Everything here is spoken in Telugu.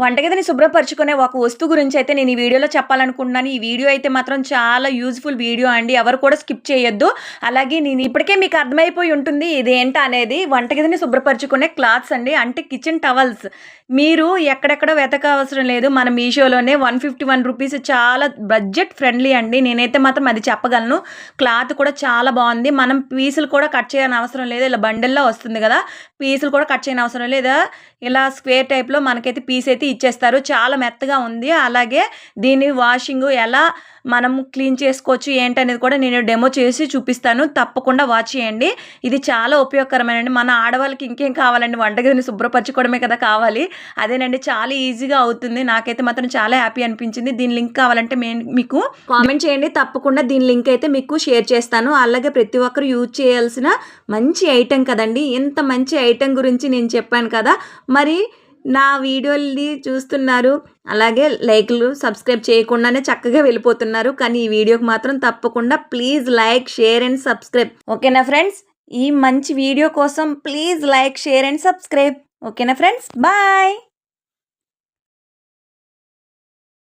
వంటగదిని శుభ్రపరచుకునే ఒక వస్తువు గురించి అయితే నేను ఈ వీడియోలో చెప్పాలనుకుంటున్నాను. ఈ వీడియో అయితే మాత్రం చాలా యూజ్‌ఫుల్ వీడియో అండి. ఎవరు కూడా స్కిప్ చేయొద్దు. అలాగే నేను ఇప్పటికే మీకు అర్థమైపోయి ఉంటుంది ఇదేంటా అనేది. వంటగదిని శుభ్రపరచుకునే క్లాత్స్ అండి. అంటే కిచెన్ టవల్స్. మీరు ఎక్కడెక్కడో వెతకవసరం లేదు. మన మీషోలోనే రూ. 151 చాలా బడ్జెట్ ఫ్రెండ్లీ అండి. నేనైతే మాత్రం అది చెప్పగలను. క్లాత్ కూడా చాలా బాగుంది. మనం పీసులు కూడా కట్ చేయని అవసరం లేదు. ఇలా బండిల్‌లో వస్తుంది కదా! పీసులు కూడా కట్ చేయని అవసరం లేదా ఇలా స్క్వేర్ టైప్‌లో మనకైతే పీస్ అయితే ఇచ్చేస్తారు. చాలా మెత్తగా ఉంది. అలాగే దీని వాషింగ్ ఎలా మనం క్లీన్ చేసుకోవచ్చు ఏంటనేది కూడా నేను డెమో చేసి చూపిస్తాను. తప్పకుండా వాచ్ చేయండి. ఇది చాలా ఉపయోగకరమేనండి. మన ఆడవాళ్ళకి ఇంకేం కావాలండి, వంటగదిని శుభ్రపరచుకోవడమే కదా కావాలి. అదేనండి, చాలా ఈజీగా అవుతుంది. నాకైతే మాత్రం చాలా హ్యాపీ అనిపించింది. దీని లింక్ కావాలంటే మీకు కామెంట్ చేయండి. తప్పకుండా దీని లింక్ అయితే మీకు షేర్ చేస్తాను. అలాగే ప్రతి ఒక్కరు యూజ్ చేయాల్సిన మంచి ఐటెం కదండి. ఇంత మంచి ఐటెం గురించి నేను చెప్పాను కదా. మరి నా వీడియోని చూస్తున్నారు, అలాగే లైక్లు సబ్స్క్రైబ్ చేయకుండానే చక్కగా వెళ్ళిపోతున్నారు. కానీ ఈ వీడియోకి మాత్రం తప్పకుండా please like, share and subscribe. ఓకేనా ఫ్రెండ్స్? ఈ మంచి వీడియో కోసం please like, share and subscribe. ఓకేనా ఫ్రెండ్స్? బాయ్.